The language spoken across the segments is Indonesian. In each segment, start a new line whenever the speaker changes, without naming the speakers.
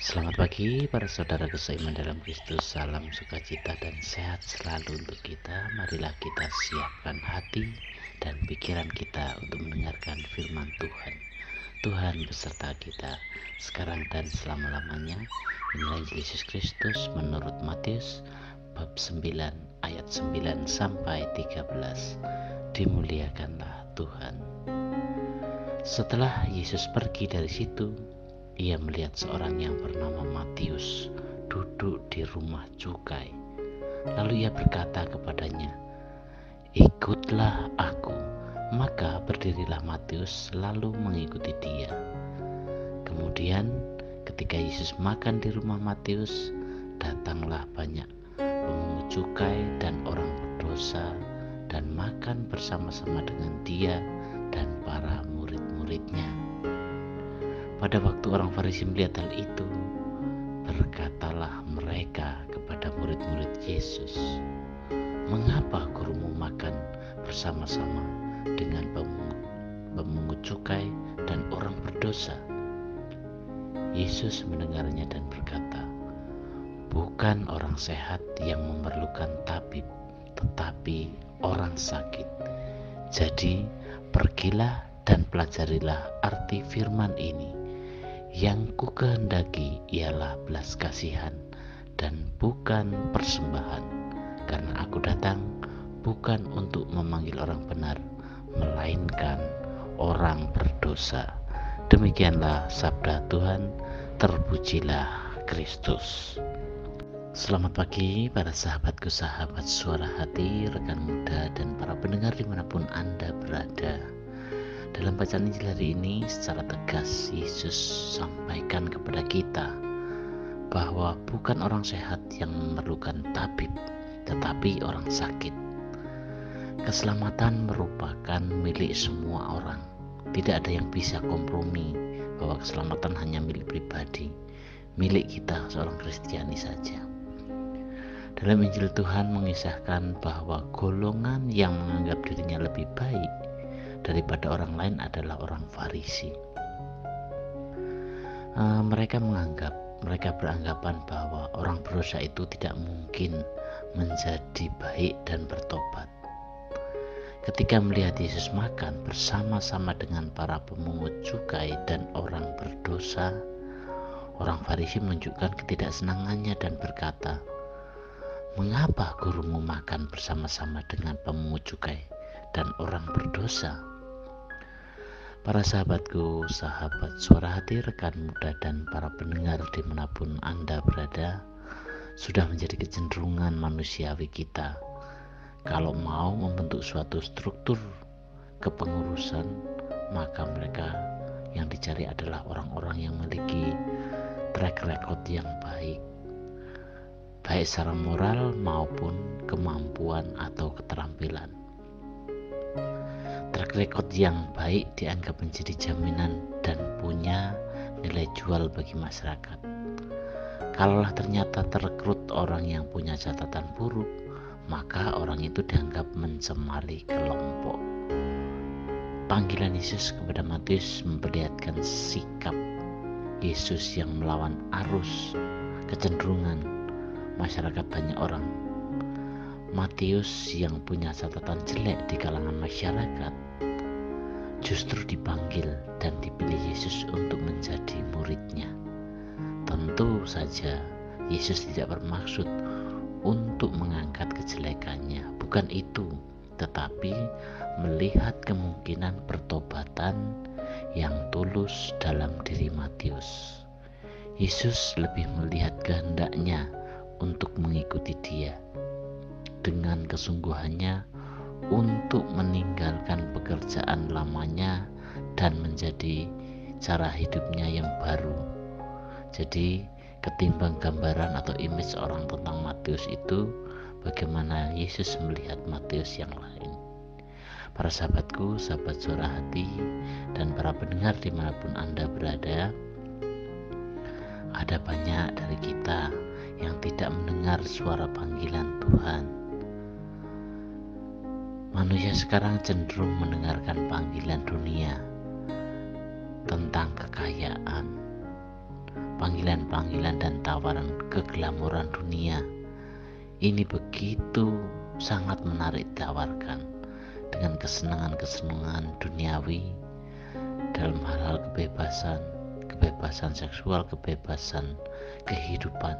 Selamat pagi para saudara seiman dalam Kristus. Salam sukacita dan sehat selalu untuk kita. Marilah kita siapkan hati dan pikiran kita untuk mendengarkan firman Tuhan. Tuhan beserta kita sekarang dan selama-lamanya. Inilah Injil Yesus Kristus menurut Matius bab 9 ayat 9 sampai 13. Dimuliakanlah Tuhan. Setelah Yesus pergi dari situ, ia melihat seorang yang bernama Matius duduk di rumah cukai. Lalu ia berkata kepadanya, "Ikutlah aku." Maka berdirilah Matius lalu mengikuti dia. Kemudian ketika Yesus makan di rumah Matius, datanglah banyak pemungut cukai dan orang berdosa dan makan bersama-sama dengan dia dan para murid-muridnya. Pada waktu orang Farisi melihat hal itu, berkatalah mereka kepada murid-murid Yesus, "Mengapa gurumu makan bersama-sama dengan pemungut cukai dan orang berdosa?" Yesus mendengarnya dan berkata, "Bukan orang sehat yang memerlukan tabib, tetapi orang sakit. Jadi pergilah dan pelajarilah arti firman ini. Yang ku kehendaki ialah belas kasihan dan bukan persembahan, karena aku datang bukan untuk memanggil orang benar, melainkan orang berdosa." Demikianlah sabda Tuhan. Terpujilah Kristus. Selamat pagi para sahabatku, sahabat suara hati, rekan muda, dan para pendengar dimanapun Anda berada. Dalam bacaan Injil hari ini, secara tegas Yesus sampaikan kepada kita bahwa bukan orang sehat yang memerlukan tabib, tetapi orang sakit. Keselamatan merupakan milik semua orang. Tidak ada yang bisa kompromi bahwa keselamatan hanya milik pribadi, milik kita seorang Kristiani saja. Dalam Injil Tuhan mengisahkan bahwa golongan yang menganggap dirinya lebih baik daripada orang lain adalah orang Farisi. Mereka beranggapan bahwa orang berdosa itu tidak mungkin menjadi baik dan bertobat. Ketika melihat Yesus makan bersama-sama dengan para pemungut cukai dan orang berdosa, orang Farisi menunjukkan ketidaksenangannya dan berkata, "Mengapa gurumu makan bersama-sama dengan pemungut cukai dan orang berdosa?" Para sahabatku, sahabat suara hati, rekan muda, dan para pendengar dimanapun Anda berada, sudah menjadi kecenderungan manusiawi kita. Kalau mau membentuk suatu struktur kepengurusan, maka mereka yang dicari adalah orang-orang yang memiliki track record yang baik secara moral maupun kemampuan atau keterampilan. Track record yang baik dianggap menjadi jaminan dan punya nilai jual bagi masyarakat. Kalaulah ternyata terekrut orang yang punya catatan buruk, maka orang itu dianggap mencemari kelompok. Panggilan Yesus kepada Matius memperlihatkan sikap Yesus yang melawan arus kecenderungan masyarakat banyak orang. Matius yang punya catatan jelek di kalangan masyarakat justru dipanggil dan dipilih Yesus untuk menjadi muridnya. Tentu saja Yesus tidak bermaksud untuk mengangkat kejelekannya, bukan itu, tetapi melihat kemungkinan pertobatan yang tulus dalam diri Matius. Yesus lebih melihat kehendaknya untuk mengikuti dia dengan kesungguhannya untuk meninggalkan pekerjaan lamanya dan menjadi cara hidupnya yang baru. Jadi ketimbang gambaran atau image orang tentang Matius itu, bagaimana Yesus melihat Matius yang lain. Para sahabatku, sahabat suara hati, dan para pendengar dimanapun Anda berada, ada banyak dari kita yang tidak mendengar suara panggilan Tuhan. Manusia sekarang cenderung mendengarkan panggilan dunia tentang kekayaan, panggilan-panggilan dan tawaran keglamoran dunia. Ini begitu sangat menarik ditawarkan dengan kesenangan-kesenangan duniawi dalam hal-hal kebebasan seksual, kebebasan kehidupan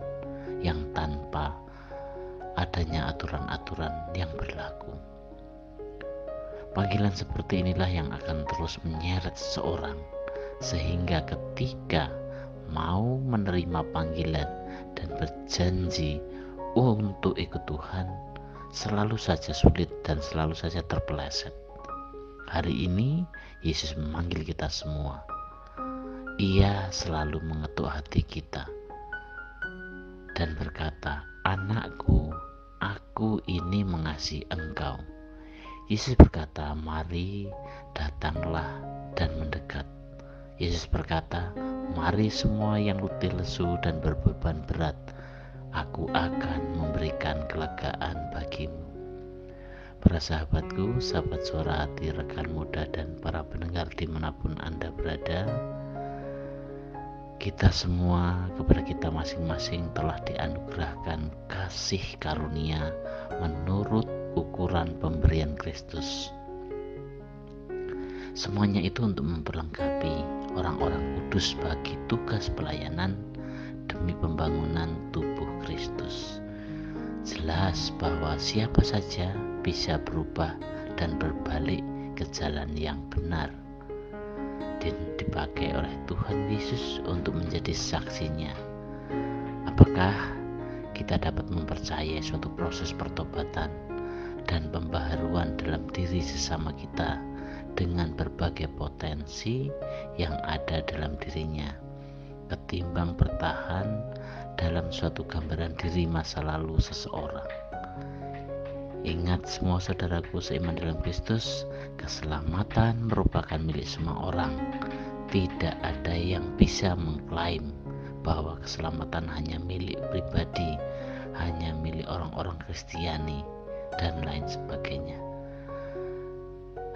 yang tanpa adanya aturan-aturan yang berlaku. Panggilan seperti inilah yang akan terus menyeret seseorang sehingga ketika mau menerima panggilan dan berjanji untuk ikut Tuhan selalu saja sulit dan selalu saja terpeleset. Hari ini Yesus memanggil kita semua. Ia selalu mengetuk hati kita dan berkata, "Anakku, aku ini mengasihi engkau." Yesus berkata, "Mari, datanglah dan mendekat." Yesus berkata, "Mari semua yang letih lesu dan berbeban berat, aku akan memberikan kelegaan bagimu." Para sahabatku, sahabat suara hati, rekan muda, dan para pendengar dimanapun Anda berada, kita semua, kepada kita masing-masing telah dianugerahkan kasih karunia menurut ukuran pemberian Kristus. Semuanya itu untuk memperlengkapi orang-orang kudus bagi tugas pelayanan demi pembangunan tubuh Kristus. Jelas bahwa siapa saja bisa berubah dan berbalik ke jalan yang benar dan dipakai oleh Tuhan Yesus untuk menjadi saksinya. Apakah kita dapat mempercayai suatu proses pertobatan dan pembaharuan dalam diri sesama kita dengan berbagai potensi yang ada dalam dirinya, ketimbang bertahan dalam suatu gambaran diri masa lalu seseorang? Ingat semua saudaraku seiman dalam Kristus, keselamatan merupakan milik semua orang. Tidak ada yang bisa mengklaim bahwa keselamatan hanya milik pribadi, hanya milik orang-orang Kristiani, dan lain sebagainya.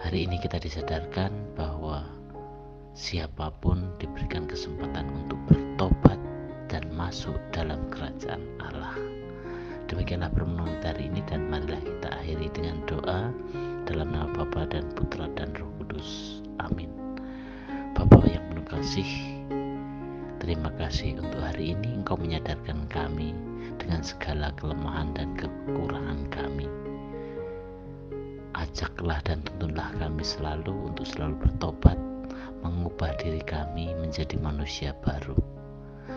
Hari ini kita disadarkan bahwa siapapun diberikan kesempatan untuk bertobat dan masuk dalam kerajaan Allah. Demikianlah permenungan hari ini, dan marilah kita akhiri dengan doa dalam nama Bapa dan Putra dan Roh Kudus. Amin. Bapa yang penuh kasih, terima kasih untuk hari ini Engkau menyadarkan kami dengan segala kelemahan dan kekurangan kami. Ajaklah dan tuntunlah kami selalu untuk selalu bertobat, mengubah diri kami menjadi manusia baru.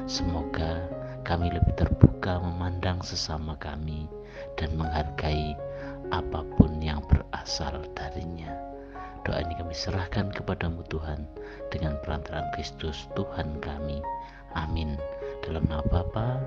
Semoga kami lebih terbuka memandang sesama kami dan menghargai apapun yang berasal darinya. Doa ini kami serahkan kepadamu Tuhan, dengan perantaraan Kristus Tuhan kami. Amin. Dalam nama Bapa